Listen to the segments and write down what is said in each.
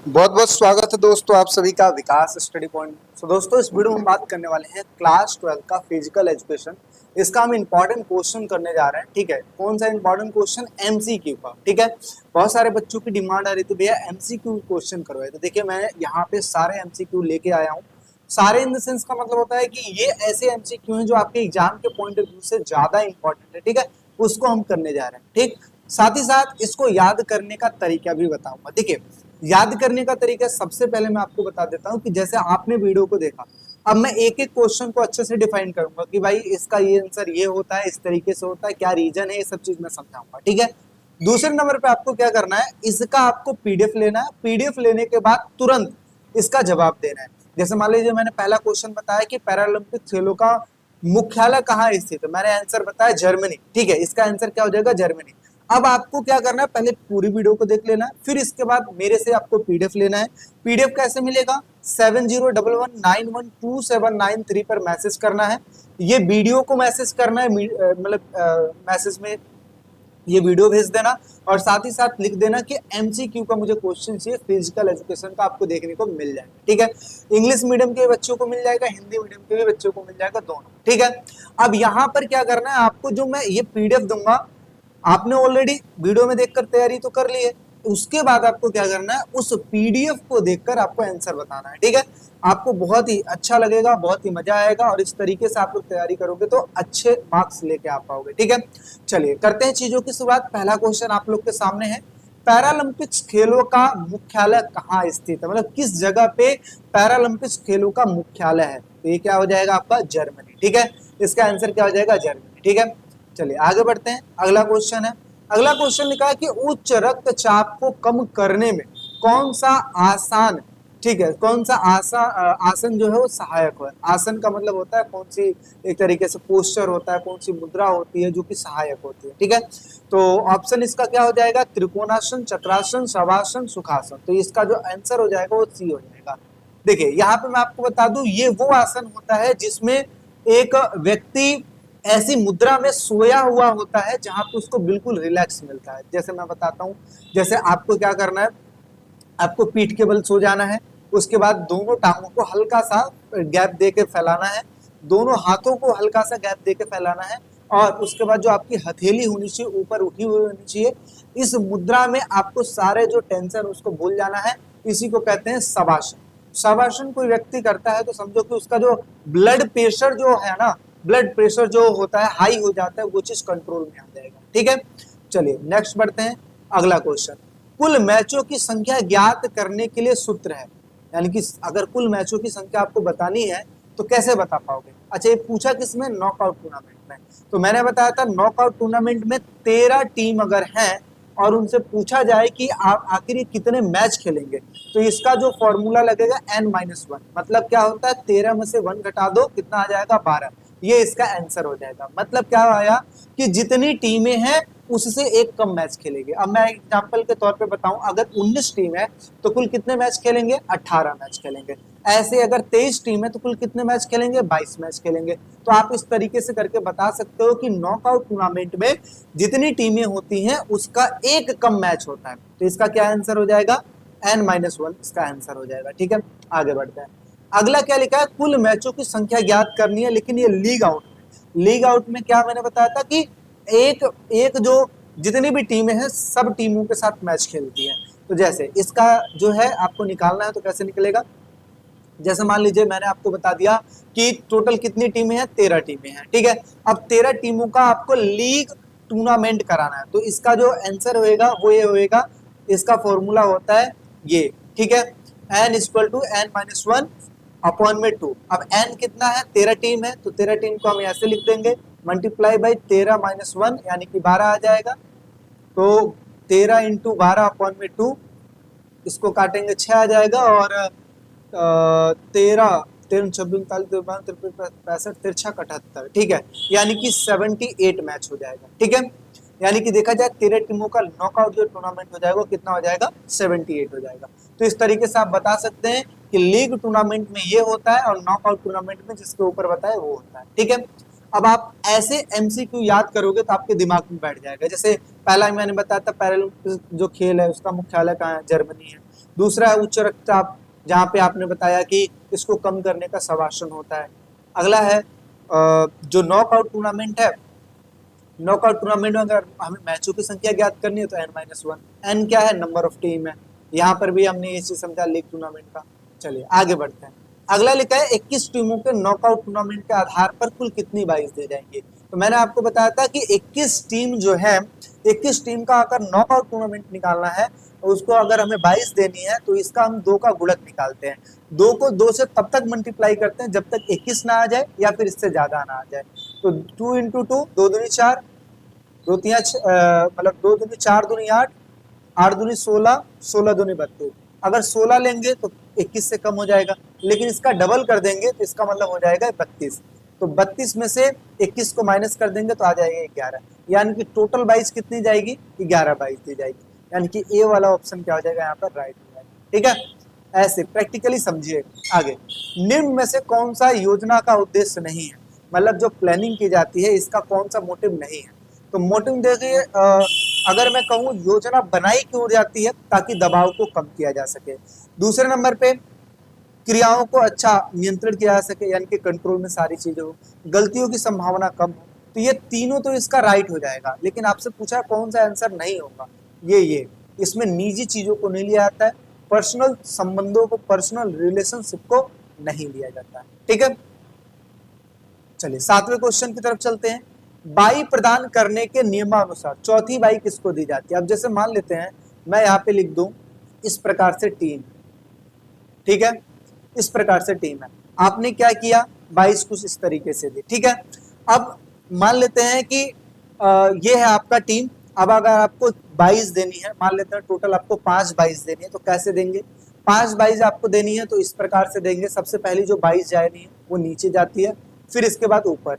बहुत बहुत स्वागत है दोस्तों आप सभी का विकास स्टडी पॉइंट। तो दोस्तों इस वीडियो में हम बात करने वाले हैं क्लास 12 का फिजिकल एजुकेशन। इसका हम इंपॉर्टेंट क्वेश्चन करने जा रहे हैं। ठीक है, कौन सा इंपॉर्टेंट क्वेश्चन? एमसीक्यू का। ठीक है, बहुत सारे बच्चों की डिमांड आ रही थी भैया एमसीक्यू क्वेश्चन करवाए। तो देखिए मैं यहाँ पे सारे एमसीक्यू लेके आया हूँ। सारे इन द सेंस का मतलब होता है कि ये ऐसे एमसीक्यू हैं जो आपके एग्जाम के पॉइंट ऑफ व्यू से ज्यादा इंपॉर्टेंट है। ठीक है, उसको हम करने जा रहे हैं। ठीक, साथ ही साथ इसको याद करने का तरीका भी बताऊंगा। देखिए याद करने का तरीका सबसे पहले मैं आपको बता देता हूं कि जैसे आपने वीडियो को देखा, अब मैं एक एक क्वेश्चन को अच्छे से डिफाइन करूंगा कि भाई इसका ये आंसर ये होता है, इस तरीके से होता है, क्या रीजन है, ये सब चीज मैं समझाऊंगा। ठीक है, दूसरे नंबर पे आपको क्या करना है, इसका आपको पीडीएफ लेना है। पीडीएफ लेने के बाद तुरंत इसका जवाब देना है। जैसे मान लीजिए मैंने पहला क्वेश्चन बताया कि पैरालंपिक खेलों का मुख्यालय कहाँ स्थित है, मैंने आंसर बताया जर्मनी। ठीक है, इसका आंसर क्या हो जाएगा? जर्मनी। अब आपको क्या करना है, पहले पूरी वीडियो को देख लेना है, फिर इसके बाद मेरे से आपको पीडीएफ लेना है। पीडीएफ कैसे मिलेगा? 7011912793 पर मैसेज करना है। ये वीडियो को मैसेज करना है, मतलब मैसेज में ये वीडियो भेज देना और साथ ही साथ लिख देना कि एमसीक्यू का मुझे क्वेश्चन चाहिए फिजिकल एजुकेशन का, आपको देखने को मिल जाएगा। ठीक है, इंग्लिश मीडियम के बच्चों को मिल जाएगा, हिंदी मीडियम के भी बच्चों को मिल जाएगा, दोनों। ठीक है, अब यहाँ पर क्या करना है आपको, जो मैं ये पीडीएफ दूंगा, आपने ऑलरेडी वीडियो में देखकर तैयारी तो कर ली है, उसके बाद आपको क्या करना है, उस पीडीएफ को देखकर आपको आंसर बताना है। ठीक है, आपको बहुत ही अच्छा लगेगा, बहुत ही मजा आएगा और इस तरीके से आप लोग तैयारी करोगे तो अच्छे मार्क्स लेके आ पाओगे। ठीक है, चलिए करते हैं चीजों की शुरुआत। पहला क्वेश्चन आप लोग के सामने है, पैरालंपिक्स खेलों का मुख्यालय कहाँ स्थित है, मतलब किस जगह पे पैरालंपिक्स खेलों का मुख्यालय है? तो ये क्या हो जाएगा आपका? जर्मनी। ठीक है, इसका आंसर क्या हो जाएगा? जर्मनी। ठीक है, चलिए आगे बढ़ते हैं। अगला क्वेश्चन है, अगला क्वेश्चन लिखा है कि उच्च रक्तचाप को कम करने में कौन सा आसान, ठीक है, कौन सा आसन जो है वो सहायक है। आसन का मतलब होता है कौन सी, एक तरीके से पोस्चर होता है, कौन सी मुद्रा होती है जो कि सहायक होती है। ठीक है, तो ऑप्शन इसका क्या हो जाएगा? त्रिकोणासन, चक्रासन, शवासन, सुखासन। तो इसका जो आंसर हो जाएगा वो सी हो जाएगा। देखिए यहाँ पे मैं आपको बता दूं, ये वो आसन होता है जिसमें एक व्यक्ति ऐसी मुद्रा में सोया हुआ होता है जहां पे उसको बिल्कुल रिलैक्स मिलता है। जैसे मैं बताता हूं, जैसे आपको क्या करना है, आपको पीठ के बल सो जाना है, उसके बाद दोनों टांगों को हल्का सा गैप दे के फैलाना है, दोनों हाथों को हल्का सा गैप दे के फैलाना है और उसके बाद जो आपकी हथेली होनी चाहिए ऊपर उठी हुई होनी चाहिए। इस मुद्रा में आपको सारे जो टेंशन उसको भूल जाना है। इसी को कहते हैं शवासन। शवासन कोई व्यक्ति करता है तो समझो कि उसका जो ब्लड प्रेशर जो है ना, ब्लड प्रेशर जो होता है हाई हो जाता है, वो चीज कंट्रोल में आ जाएगा। ठीक है, चलिए नेक्स्ट बढ़ते हैं। अगला क्वेश्चन, कुल मैचों की संख्या ज्ञात करने के लिए सूत्र है, यानी कि अगर कुल मैचों की संख्या आपको बतानी है तो कैसे बता पाओगे? अच्छा ये पूछा किसमें? नॉकआउट टूर्नामेंट में। तो मैंने बताया था नॉकआउट टूर्नामेंट में 13 टीम अगर है और उनसे पूछा जाए कि आप आखिर कितने मैच खेलेंगे, तो इसका जो फॉर्मूला लगेगा n-1। मतलब क्या होता है, 13 में से 1 घटा दो, कितना आ जाएगा? 12। ये इसका आंसर हो जाएगा। मतलब क्या आया कि जितनी टीमें हैं उससे एक कम मैच खेलेंगे। अब मैं एग्जांपल के तौर पे बताऊं, अगर 19 टीम है तो कुल कितने मैच खेलेंगे? 18 मैच खेलेंगे। ऐसे अगर 23 टीम है तो कुल कितने मैच खेलेंगे? 22 मैच खेलेंगे। तो आप इस तरीके से करके बता सकते हो कि नॉकआउट टूर्नामेंट में जितनी टीमें होती हैं उसका एक कम मैच होता है। तो इसका क्या आंसर हो जाएगा? n-1 इसका आंसर हो जाएगा। ठीक है, आगे बढ़ते हैं। अगला क्या लिखा है, कुल मैचों की संख्या ज्ञात करनी है, लेकिन ये लीग आउट में। लीग आउट में क्या मैंने बताया था कि एक एक जो जितनी भी टीमें हैं सब टीमों के साथ मैच खेलती हैं। तो जैसे इसका जो है आपको निकालना है तो कैसे निकलेगा? जैसे मान लीजिए मैंने आपको बता दिया कि टोटल कितनी टीमें हैं? 13 टीमें हैं। ठीक है, अब 13 टीमों का आपको लीग टूर्नामेंट कराना है, तो इसका जो आंसर होएगा वो ये होएगा, इसका फॉर्मूला होता है ये। ठीक है, n=n-1 अपॉन में 2। अब n कितना है? 13 टीम है, तो 13 टीम को हम ऐसे लिख देंगे, मल्टीप्लाई बाई 13-1 यानी कि 12 आ जाएगा। तो 13 इंटू 12 अपॉन में 2, इसको काटेंगे 6 आ जाएगा और 13 13 छब्बीस उनतालीस पैंसठ तिरछा 78। ठीक है, यानी कि 78 मैच हो जाएगा। ठीक है, यानी कि देखा जाए 13 टीमों का नॉकआउट जो टूर्नामेंट हो जाएगा कितना हो जाएगा? 78 हो जाएगा। तो इस तरीके से आप बता सकते हैं कि लीग टूर्नामेंट में ये होता है और नॉकआउट टूर्नामेंट में जिसके ऊपर बताए वो होता है। ठीक है, अब आप ऐसे एमसीक्यू याद करोगे तो आपके दिमाग में बैठ जाएगा। जैसे पहला मैंने बताया था पैरालंपिक्स जो खेल है उसका मुख्यालय कहाँ है, जर्मनी है। दूसरा है उच्च रक्तचाप, जहाँ पे आपने बताया कि इसको कम करने का शवासन होता है। अगला है जो नॉकआउट टूर्नामेंट है, नॉकआउट टूर्नामेंट में अगर हमें मैचों की संख्या ज्ञात करनी है तो n-1, n क्या है, नंबर ऑफ टीम है। यहाँ पर भी हमने ये चीज समझा लीग टूर्नामेंट का। चलिए आगे बढ़ते हैं। अगला लिखा है 21 टीमों के नॉकआउट टूर्नामेंट के आधार पर कुल कितनी बाइस दी जाएंगी। तो मैंने आपको बताया था कि 21 टीम जो है, 21 टीम का अगर नॉकआउट टूर्नामेंट निकालना है उसको अगर हमें 22 देनी है तो इसका हम 2 का गुणक निकालते हैं। 2 को 2 से तब तक मल्टीप्लाई करते हैं जब तक 21 ना आ जाए या फिर इससे ज्यादा ना आ जाए। तो 2 इंटू 2, 2 दूनी 4, 2 तिया मतलब 2 दूनी 4 दूनी 8, 8 दूनी 16, 16 दूनी 32। अगर 16 लेंगे तो 21 से कम हो जाएगा, लेकिन इसका डबल कर देंगे तो इसका मतलब हो जाएगा 32। तो 32 में से 21 को माइनस कर देंगे तो आ जाएगा 11, यानी कि टोटल 22 कितनी जाएगी, 11 22 दी जाएगी, यानी कि ए वाला ऑप्शन क्या हो जाएगा यहाँ पर, राइट हो जाएगा। ठीक है, ऐसे प्रैक्टिकली समझिए। आगे, निम्न में से कौन सा योजना का उद्देश्य नहीं है, मतलब जो प्लानिंग की जाती है इसका कौन सा मोटिव नहीं है। तो मोटिव देखिए, अगर मैं कहूँ योजना बनाई क्यों जाती है, ताकि दबाव को कम किया जा सके। दूसरे नंबर पे क्रियाओं को अच्छा नियंत्रण किया जा सके, यानी कि कंट्रोल में सारी चीजें हो, गलतियों की संभावना कम हो। तो ये तीनों तो इसका राइट हो जाएगा, लेकिन आपसे पूछा कौन सा आंसर नहीं होगा, ये इसमें निजी चीजों को नहीं लिया जाता है, पर्सनल संबंधों को, पर्सनल रिलेशनशिप को नहीं लिया जाता है। ठीक है, चलिए 7वें क्वेश्चन की तरफ चलते हैं। बाई प्रदान करने के नियमानुसार चौथी बाई किसको दी जाती है। अब जैसे मान लेते हैं मैं यहाँ पे लिख दूं इस प्रकार से टीम, ठीक है, इस प्रकार से टीम है, आपने क्या किया 22 कुछ इस तरीके से दी। ठीक है, अब मान लेते हैं कि ये है आपका टीम। अब अगर आपको 22 देनी है, मान लेते हैं टोटल आपको 5 22 देनी है, तो कैसे देंगे, 5 22 आपको देनी है तो इस प्रकार से देंगे। सबसे पहली जो 22 जानी है वो नीचे जाती है, फिर इसके बाद ऊपर,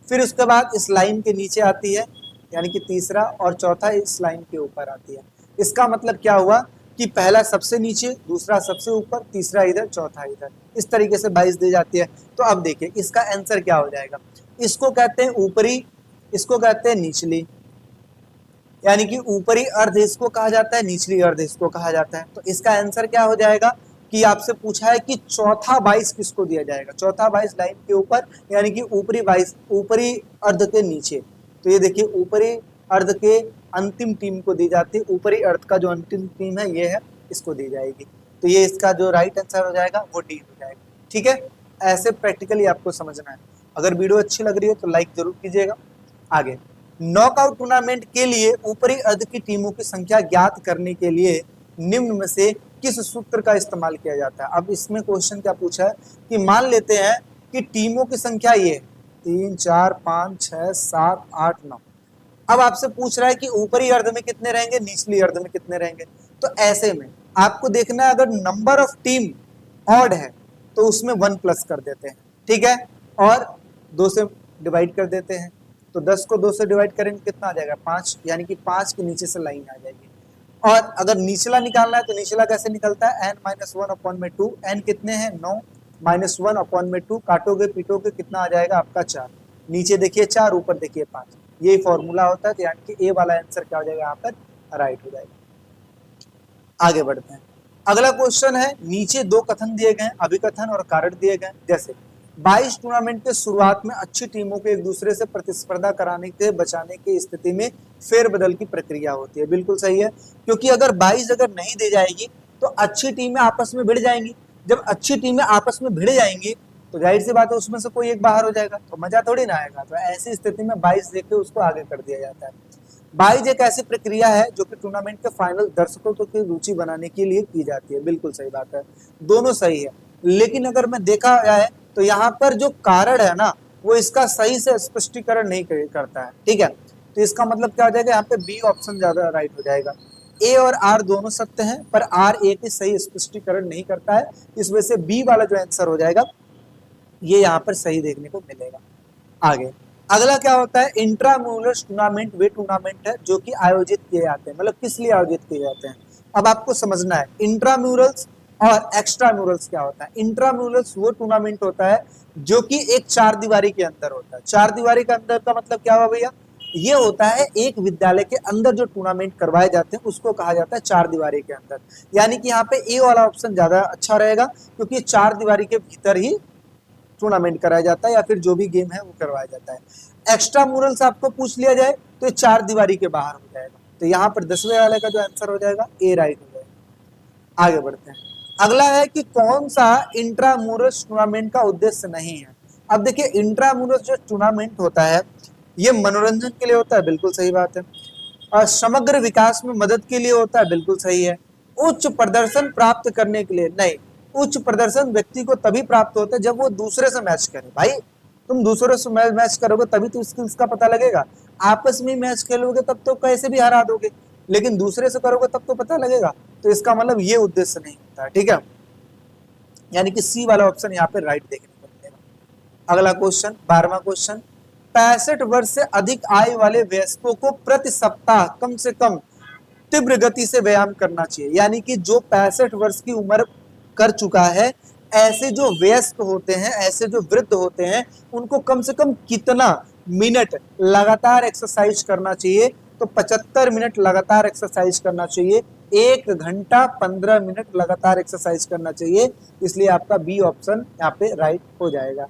फिर उसके बाद इस लाइन के नीचे आती है, यानी कि तीसरा, और चौथा इस लाइन के ऊपर आती है। इसका मतलब क्या हुआ कि पहला सबसे नीचे, दूसरा सबसे ऊपर, तीसरा इधर, चौथा इधर, इस तरीके से 22 दी जाती है। तो अब देखिए इसका आंसर क्या हो जाएगा, इसको कहते हैं ऊपरी, इसको कहते हैं निचली, यानी कि ऊपरी अर्ध इसको कहा जाता है, निचली अर्ध इसको कहा जाता है। तो इसका आंसर क्या हो जाएगा कि आपसे पूछा है कि चौथा 22 किसको दिया जाएगा, चौथा 22 लाइन के ऊपर, यानी कि ऊपरी 22 ऊपरी अर्ध के नीचे। तो ये देखिए ऊपरी अर्ध के अंतिम टीम को दी जाती है, ऊपरी अर्ध का जो अंतिम टीम है ये है, इसको दी जाएगी। तो ये इसका जो राइट आंसर हो जाएगा वो डी हो जाएगा। ठीक है, ऐसे प्रैक्टिकली आपको समझना है। अगर वीडियो अच्छी लग रही है तो लाइक जरूर कीजिएगा। आगे, नॉकआउट टूर्नामेंट के लिए ऊपरी अर्ध की टीमों की संख्या ज्ञात करने के लिए निम्न में से किस सूत्र का इस्तेमाल किया जाता है। अब इसमें क्वेश्चन क्या पूछा है कि मान लेते हैं कि टीमों की संख्या ये 3 4 5 6 7 8 9। अब आपसे पूछ रहा है कि ऊपरी अर्ध में कितने रहेंगे, निचली अर्ध में कितने रहेंगे। तो ऐसे में आपको देखना है, अगर नंबर ऑफ टीम ऑड है तो उसमें 1 प्लस कर देते हैं, ठीक है, और 2 से डिवाइड कर देते हैं। तो 10 को 2 से डिवाइड करेंगे कितना आ जाएगा, 5, यानी कि 5 के नीचे से लाइन आ जाएगी। और अगर निचला निकालना है तो निचला कैसे निकलता है, n-1/2। n कितने हैं, 9, -1/2, काटोगे पीटोगे कितना आ जाएगा आपका 4। नीचे देखिए 4, ऊपर देखिए 5, यही फॉर्मूला होता है। तो यानी कि ए वाला आंसर क्या हो जाएगा यहाँ पर, राइट हो जाएगा। आगे बढ़ते हैं। अगला क्वेश्चन है, नीचे 2 कथन दिए गए, अभिकथन और कारण दिए गए। जैसे 22 टूर्नामेंट के शुरुआत में अच्छी टीमों को एक दूसरे से प्रतिस्पर्धा कराने के बचाने की स्थिति में फेरबदल की प्रक्रिया होती है। बिल्कुल सही है, क्योंकि अगर 22 अगर नहीं दी जाएगी तो अच्छी टीमें आपस में भिड़ जाएंगी। जब अच्छी टीमें आपस में भिड़ जाएंगी तो जाहिर सी बात है उसमें से कोई एक बाहर हो जाएगा, तो मजा थोड़ी ना आएगा। तो ऐसी स्थिति में 22 देके उसको आगे कर दिया जाता है। 22 एक ऐसी प्रक्रिया है जो कि टूर्नामेंट के फाइनल दर्शकों की रुचि बनाने के लिए की जाती है। बिल्कुल सही बात है, दोनों सही है। लेकिन अगर मैं देखा जाए तो यहाँ पर जो कारण है ना वो इसका सही से स्पष्टीकरण नहीं करता है। ठीक है, तो इसका मतलब क्या हो जाएगा, यहाँ पे बी ऑप्शन ज्यादा राइट हो जाएगा। ए और आर दोनों सत्य हैं, पर आर ए की सही स्पष्टीकरण नहीं करता है, इस वजह से बी वाला जो आंसर हो जाएगा ये यहाँ पर सही देखने को मिलेगा। आगे अगला क्या होता है, इंट्राम्यूरल्स टूर्नामेंट वे टूर्नामेंट है जो कि आयोजित किए जाते हैं, मतलब किस लिए आयोजित किए जाते हैं। अब आपको समझना है, इंट्राम्यूरल्स और एक्स्ट्रा म्यूरल्स क्या होता है? इंट्रा म्यूरल्स वो टूर्नामेंट होता है जो कि एक चार दीवारी के अंदर होता है। चार दीवारी के अंदर का मतलब क्या हुआ भैया? ये होता है एक विद्यालय के अंदर जो टूर्नामेंट करवाए जाते हैं उसको कहा जाता है चार दीवारी के अंदर। यानी कि यहाँ पे ए वाला ऑप्शन ज्यादा अच्छा रहेगा, क्योंकि चार दीवारी के भीतर ही टूर्नामेंट कराया जाता है या फिर जो भी गेम है वो करवाया जाता है। एक्स्ट्रा म्यूरल्स आपको पूछ लिया जाए तो ये चार दीवारी के बाहर हो जाएगा। तो यहाँ पर 10वें वाले का जो आंसर हो जाएगा ए राइट हो जाएगा। आगे बढ़ते हैं। अगला है कि कौन सा इंट्रामुरस टूर्नामेंट का उद्देश्य नहीं है? अब देखिए, इंट्रामुरस जो टूर्नामेंट होता है ये मनोरंजन के लिए होता है, बिल्कुल सही बात है। और समग्र विकास में मदद के लिए होता है, बिल्कुल सही है। उच्च प्रदर्शन प्राप्त करने के लिए नहीं। उच्च प्रदर्शन व्यक्ति को तभी प्राप्त होता है जब वो दूसरे से मैच करे। भाई तुम दूसरे से मैच करोगे तभी तो स्किल्स का पता लगेगा। आपस में मैच खेलोगे तब तो कैसे भी हरा दोगे, लेकिन दूसरे से करोगे तब तो पता लगेगा। तो इसका मतलब ये उद्देश्य नहीं होता, ठीक है। यानी कि सी वाला ऑप्शन यहाँ पे राइट देखने को मिलेगा। अगला क्वेश्चन, 12वां क्वेश्चन, 65 वर्ष से अधिक आयु वाले वयस्कों को प्रति सप्ताह कम से कम तीव्र गति से व्यायाम करना चाहिए। यानी कि जो 65 वर्ष की उम्र कर चुका है, ऐसे जो वयस्क होते हैं, ऐसे जो वृद्ध होते हैं, उनको कम से कम कितना मिनट लगातार एक्सरसाइज करना चाहिए? तो 75 मिनट लगातार एक्सरसाइज करना चाहिए। 1 घंटा 15 मिनट लगातार एक्सरसाइज करना चाहिए। इसलिए आपका बी ऑप्शन यहाँ पे राइट हो जाएगा।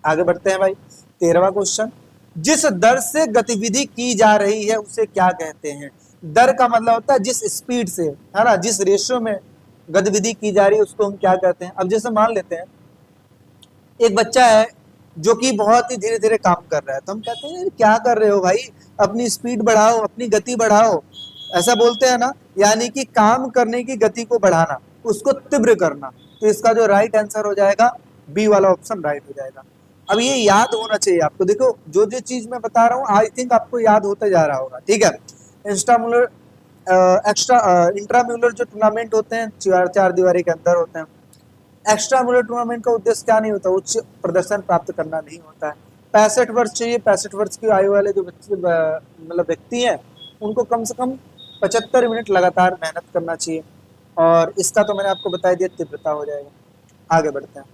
आगे बढ़ते हैं भाई। 13वां क्वेश्चन, जिस दर से गतिविधि की जा रही है उसे क्या कहते हैं? दर का मतलब होता है जिस स्पीड से, है ना, जिस रेशियो में गतिविधि की जा रही है उसको हम क्या कहते हैं? अब जैसे मान लेते हैं एक बच्चा है जो कि बहुत ही धीरे धीरे काम कर रहा है, तो हम कहते हैं क्या कर रहे हो भाई, अपनी स्पीड बढ़ाओ, अपनी गति बढ़ाओ, ऐसा बोलते हैं ना। यानी कि काम करने की गति को बढ़ाना, उसको तीव्र करना। तो इसका जो राइट आंसर हो जाएगा बी वाला ऑप्शन राइट हो जाएगा। अब ये याद होना चाहिए आपको। देखो जो जो चीज मैं बता रहा हूँ आई थिंक आपको याद होते जा रहा होगा, ठीक है। इंस्टामुलर इंट्राम्यूलर जो टूर्नामेंट होते हैं चार दीवारी के अंदर होते हैं। एक्स्ट्रा म्यूलर टूर्नामेंट का उद्देश्य क्या नहीं होता? उच्च प्रदर्शन प्राप्त करना नहीं होता है। 65 वर्ष चाहिए, 65 वर्ष की आयु वाले जो बच्चे मतलब व्यक्ति हैं उनको कम से कम 75 मिनट लगातार मेहनत करना चाहिए। और इसका तो मैंने आपको बता दिया, तीव्रता हो जाएगा। आगे बढ़ते हैं।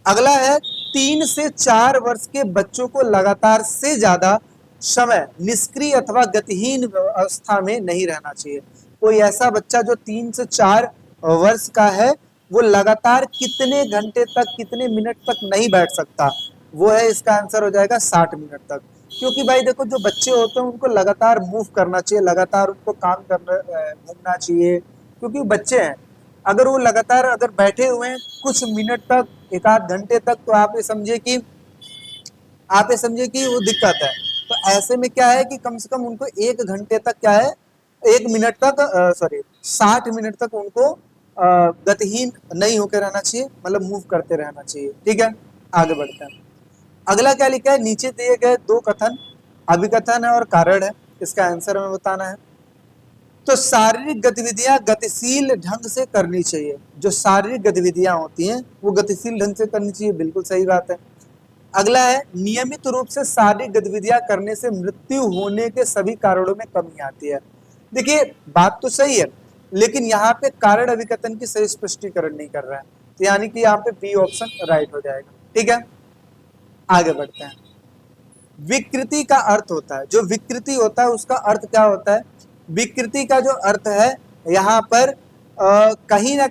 अगला है 3 से 4 वर्ष के बच्चों को लगातार से ज्यादा समय निष्क्रिय अथवा गतिहीन अवस्था में नहीं रहना चाहिए। कोई ऐसा बच्चा जो 3 से 4 वर्ष का है वो लगातार कितने घंटे तक, कितने मिनट तक नहीं बैठ सकता? वो है इसका आंसर हो जाएगा 60 मिनट तक। क्योंकि भाई देखो जो बच्चे होते हैं उनको लगातार मूव करना चाहिए, लगातार उनको काम करना, घूमना चाहिए, क्योंकि बच्चे हैं। अगर वो लगातार अगर बैठे हुए हैं कुछ मिनट तक, एक आध घंटे तक, तो आप ये समझिए कि वो दिक्कत है। तो ऐसे में क्या है कि कम से कम उनको 1 घंटे तक क्या है, 1 मिनट तक 60 मिनट तक उनको गतिहीन नहीं होकर रहना चाहिए, मतलब मूव करते रहना चाहिए, ठीक है। आगे बढ़ते हैं। अगला क्या लिखा है? नीचे दिए गए 2 कथन अभिकथन है और कारण है, इसका आंसर हमें बताना है। तो शारीरिक गतिविधियां गतिशील ढंग से करनी चाहिए। जो शारीरिक गतिविधियां होती हैं वो गतिशील ढंग से करनी चाहिए, बिल्कुल सही बात है। अगला है नियमित रूप से शारीरिक गतिविधियां करने से मृत्यु होने के सभी कारणों में कमी आती है। देखिए बात तो सही है, लेकिन यहाँ पे कारण अभिकथन की सही स्पष्टीकरण नहीं कर रहा है, तो यानी कि यहाँ पे बी ऑप्शन राइट हो जाएगा, ठीक है। आगे बढ़ते हैं। विकृति का अर्थ होता है, जो विकृति होता है उसका अर्थ क्या होता है? विकृति का जो अर्थ है यहाँ पर कहीं ना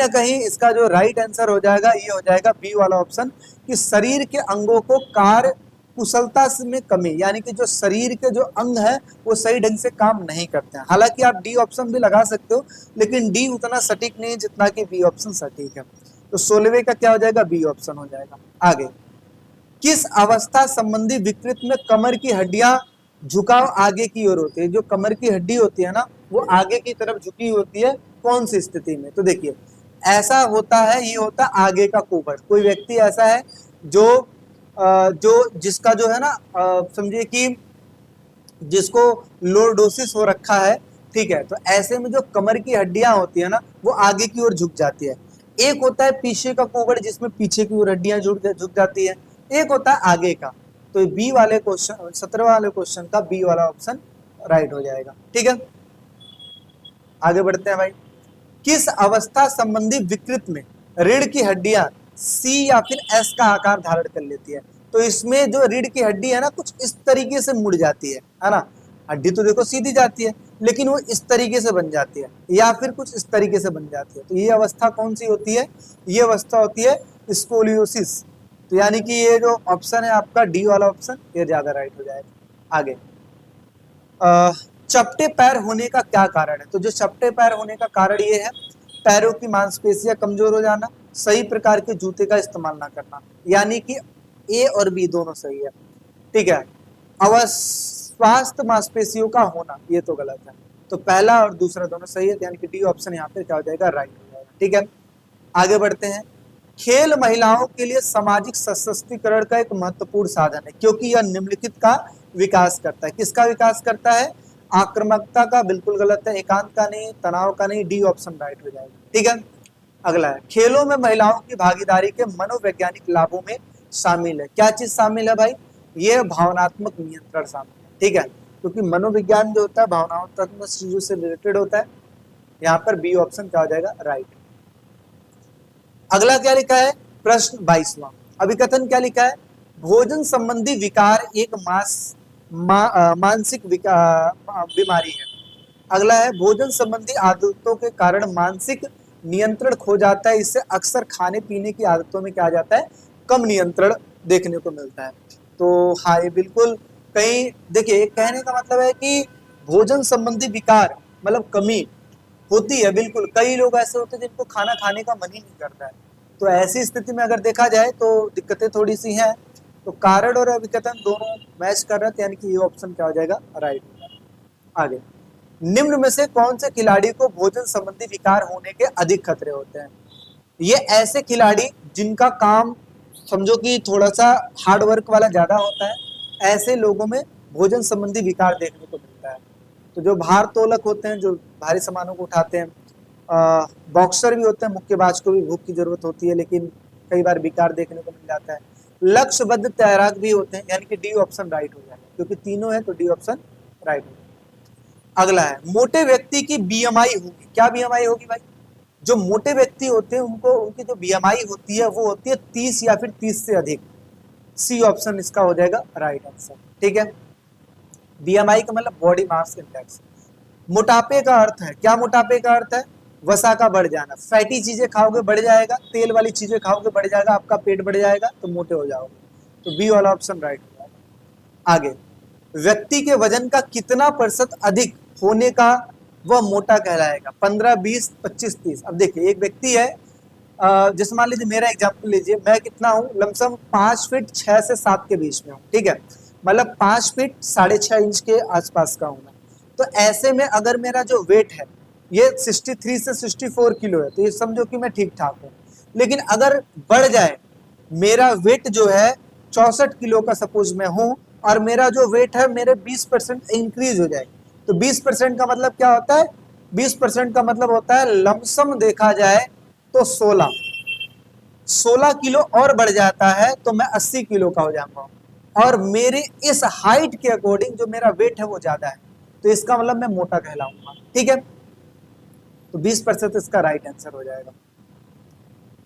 कहीं इसका जो राइट आंसर हो जाएगा ये हो जाएगा बी वाला ऑप्शन, कि शरीर के अंगों को कार्य कुशलता में कमी, यानी कि जो शरीर के जो अंग है वो सही ढंग से काम नहीं करते हैं। हालांकि आप डी ऑप्शन भी लगा सकते हो, लेकिन डी उतना सटीक नहीं जितना कि बी ऑप्शन सटीक है। तो 16वें का क्या हो जाएगा? बी ऑप्शन हो जाएगा। आगे, किस अवस्था संबंधी विकृत में कमर की हड्डियां झुकाव आगे की ओर होती है? जो कमर की हड्डी होती है ना वो आगे की तरफ झुकी होती है, कौन सी स्थिति में? तो देखिए ऐसा होता है, ये होता है आगे का कुबड़। कोई व्यक्ति ऐसा है जो जिसका जो है ना समझिए कि जिसको लोरडोसिस हो रखा है, ठीक है। तो ऐसे में जो कमर की हड्डियां होती है ना वो आगे की ओर झुक जाती है। एक होता है पीछे का कुबड़ जिसमें पीछे की ओर हड्डियां झुक जाती है, एक होता है आगे का। तो बी वाले क्वेश्चन, 17 वाले क्वेश्चन का बी वाला ऑप्शन राइट हो जाएगा, ठीक है। आगे बढ़ते हैं भाई। किस अवस्था संबंधी विकृत में रीढ़ की हड्डियां सी या फिर एस का आकार धारण कर लेती है? तो इसमें जो रीढ़ की हड्डी है ना, कुछ इस तरीके से मुड़ जाती है ना। हड्डी तो देखो सीधी जाती है, लेकिन वो इस तरीके से बन जाती है या फिर कुछ इस तरीके से बन जाती है। तो ये अवस्था कौन सी होती है? ये अवस्था होती है स्कोलियोसिस। तो यानी कि ये जो ऑप्शन है आपका डी वाला ऑप्शन, ये ज्यादा राइट हो जाएगा। आगे, चपटे पैर होने का क्या कारण है? तो जो चपटे पैर होने का कारण ये है, पैरों की मांसपेशियां कमजोर हो जाना, सही प्रकार के जूते का इस्तेमाल ना करना। यानी कि ए और बी दोनों सही है, ठीक है। अस्वस्थ मांसपेशियों का होना, ये तो गलत है। तो पहला और दूसरा दोनों सही है, यानी कि डी ऑप्शन यहाँ पे क्या हो जाएगा? राइट हो जाएगा, ठीक है। आगे बढ़ते हैं। खेल महिलाओं के लिए सामाजिक सशक्तिकरण का एक महत्वपूर्ण साधन है, क्योंकि यह निम्नलिखित का विकास करता है। किसका विकास करता है? आक्रामकता का। बिल्कुल गलत है। एकांत का नहीं, तनाव का नहीं, डी ऑप्शन राइट हो जाएगा, ठीक है। अगला है, खेलों में महिलाओं की भागीदारी के मनोवैज्ञानिक लाभों में शामिल है। क्या चीज शामिल है भाई? ये भावनात्मक नियंत्रण शामिल है, ठीक है। क्योंकि मनोविज्ञान जो होता है भावनात्मक चीजों से रिलेटेड होता है। यहाँ पर बी ऑप्शन क्या हो जाएगा? राइट। अगला क्या लिखा है? प्रश्न 22वां, अभिकथन क्या लिखा है? भोजन संबंधी विकार एक मानसिक बीमारी है। अगला है, भोजन संबंधी आदतों के कारण मानसिक नियंत्रण खो जाता है। इससे अक्सर खाने पीने की आदतों में क्या आ जाता है? कम नियंत्रण देखने को मिलता है। तो हाँ, ये बिल्कुल कहीं देखिए, कहने का मतलब है कि भोजन संबंधी विकार मतलब कमी होती है। बिल्कुल, कई लोग ऐसे होते हैं जिनको खाना खाने का मन ही नहीं करता है। तो ऐसी स्थिति में अगर देखा जाए तो दिक्कतें थोड़ी सी हैं। तो कारण और अभिकथन दोनों मैच कर रहे थे, यानी कि ये ऑप्शन क्या हो जाएगा? राइट हो जाएगा। आगे, निम्न में से कौन से खिलाड़ी को भोजन संबंधी विकार होने के अधिक खतरे होते हैं? ये ऐसे खिलाड़ी जिनका काम समझो कि थोड़ा सा हार्ड वर्क वाला ज्यादा होता है, ऐसे लोगों में भोजन संबंधी विकार देखने को मिलता है। तो जो भार तोलक होते हैं, जो भारी सामानों को उठाते हैं, बॉक्सर भी होते हैं, मुक्केबाज को भी भूख की जरूरत होती है, लेकिन कई बार विकार देखने को मिल जाता है। लक्ष्यबद्ध तैराक भी होते हैं, यानी कि डी ऑप्शन राइट हो जाएगा, क्योंकि तीनों है तो डी ऑप्शन राइट हो जाएगा। अगला है, मोटे व्यक्ति की बीएमआई होगी। क्या बीएमआई होगी भाई? जो मोटे व्यक्ति होते हैं उनको उनकी जो बीएमआई होती है वो होती है 30 या फिर 30 से अधिक। सी ऑप्शन इसका हो जाएगा राइट आंसर, ठीक है। बीएमआई का मतलब बॉडी मास इंडेक्स। मोटापे का अर्थ है क्या? मोटापे का अर्थ है वसा का बढ़ जाना। फैटी चीजें खाओगे बढ़ जाएगा, तेल वाली चीजें खाओगे बढ़ जाएगा, आपका पेट बढ़ जाएगा तो मोटे हो जाओगे। तो बी वाला ऑप्शन राइट हो जाएगा। आगे, व्यक्ति के वजन का कितना प्रतिशत अधिक होने का वह मोटा कहलाएगा? 15, 20, 25, 30। अब देखिए, एक व्यक्ति है, जैसे मान लीजिए मेरा एग्जाम्पल लीजिए, मैं कितना हूँ? लमसम 5 फीट 6 से 7 के बीच में हूँ, ठीक है। मतलब 5 फीट 6.5 इंच के आसपास का हूँ मैं। तो ऐसे में अगर मेरा जो वेट है ये 63 से 64 किलो है, तो ये समझो कि मैं ठीक ठाक हूँ। लेकिन अगर बढ़ जाए, मेरा वेट जो है 64 किलो का सपोज मैं हूँ, और मेरा जो वेट है मेरे 20% इंक्रीज हो जाए, तो 20% का मतलब क्या होता है? 20% का मतलब होता है लमसम देखा जाए तो 16 किलो और बढ़ जाता है तो मैं 80 किलो का हो जाऊंगा, और मेरे इस हाइट के अकॉर्डिंग जो मेरा वेट है वो ज्यादा है, तो इसका मतलब मैं मोटा कहलाऊंगा, ठीक है। तो 20% इसका राइट आंसर हो जाएगा।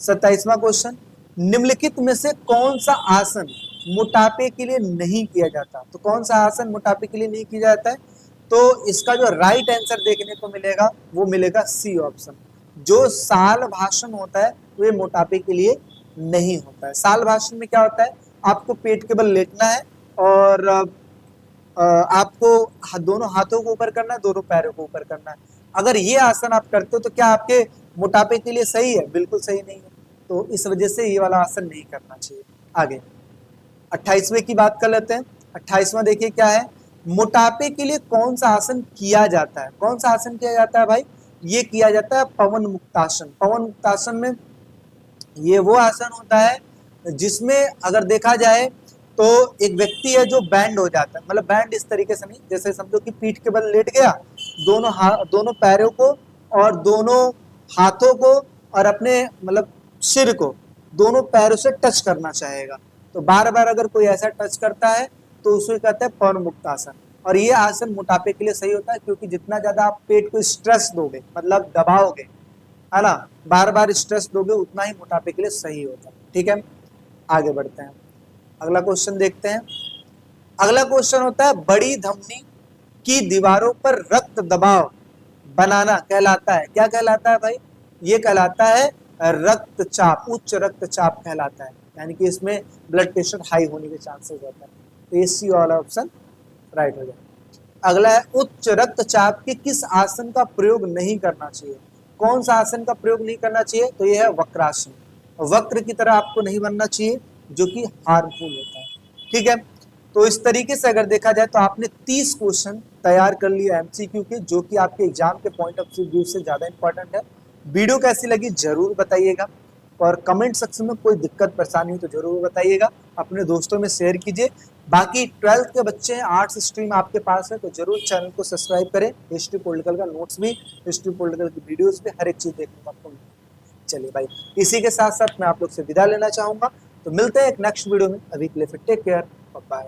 27वां क्वेश्चन, निम्नलिखित में से कौन सा आसन मोटापे के लिए नहीं किया जाता? तो कौन सा आसन मोटापे के लिए नहीं किया जाता है? तो इसका जो राइट आंसर देखने को मिलेगा वो मिलेगा सी ऑप्शन। जो साल भाषण होता है वो मोटापे के लिए नहीं होता है। साल भाषण में क्या होता है? आपको पेट के बल लेटना है और आपको दोनों हाथों को ऊपर करना है, दोनों पैरों को ऊपर करना है। अगर ये आसन आप करते हो तो क्या आपके मोटापे के लिए सही है? बिल्कुल सही नहीं है। तो इस वजह से ये वाला आसन नहीं करना चाहिए। आगे 28वें की बात कर लेते हैं। 28वां देखिए क्या है, मोटापे के लिए कौन सा आसन किया जाता है? कौन सा आसन किया जाता है भाई? ये किया जाता है पवन मुक्तासन। पवन मुक्तासन में ये वो आसन होता है जिसमें अगर देखा जाए तो एक व्यक्ति है जो बैंड हो जाता है, मतलब बैंड इस तरीके से नहीं, जैसे समझो कि पीठ के बल लेट गया, दोनों पैरों को और दोनों हाथों को और अपने मतलब सिर को दोनों पैरों से टच करना चाहेगा। तो बार बार अगर कोई ऐसा टच करता है तो उसे कहते हैं पवन मुक्त आसन। और ये आसन मोटापे के लिए सही होता है, क्योंकि जितना ज्यादा आप पेट को स्ट्रेस दोगे मतलब दबाओगे, है ना, बार बार स्ट्रेस दोगे उतना ही मोटापे के लिए सही होता है। ठीक है, आगे बढ़ते हैं, अगला क्वेश्चन देखते हैं। अगला क्वेश्चन होता है बड़ी धमनी की दीवारों पर रक्त दबाव बनाना कहलाता है, क्या कहलाता है भाई? ये कहलाता है रक्तचाप, उच्च रक्तचाप कहलाता है, यानी कि इसमें ब्लड प्रेशर हाई होने के चांसेस होता है। तो ये सी वाला ऑप्शन राइट हो जाएगा। अगला है उच्च रक्तचाप के किस आसन का प्रयोग नहीं करना चाहिए? कौन सा आसन का प्रयोग नहीं करना चाहिए? तो ये है वक्रासन। वक्र की तरह आपको नहीं बनना चाहिए, जो कि हार्मफुल होता है। ठीक है, तो इस तरीके से अगर देखा जाए तो आपने 30 क्वेश्चन तैयार कर लिया एमसीक्यू के, जो कि आपके एग्जाम के पॉइंट ऑफ व्यू से ज्यादा इंपॉर्टेंट है। वीडियो कैसी लगी जरूर बताइएगा, और कमेंट सेक्शन में कोई दिक्कत परेशानी हो तो जरूर बताइएगा, अपने दोस्तों में शेयर कीजिए। बाकी 12th के बच्चे हैं, आर्ट्स स्ट्रीम आपके पास है तो जरूर चैनल को सब्सक्राइब करें। हिस्ट्री पॉलिटिकल का नोट्स भी, हिस्ट्री पॉलिटिकल की वीडियोस भी, हर एक चीज देखने को आपको मिलेगी। चलिए भाई, इसी के साथ साथ मैं आप लोग से विदा लेना चाहूंगा, तो मिलते हैं एक नेक्स्ट वीडियो में। अभी के लिए फिर टेक केयर, बाय।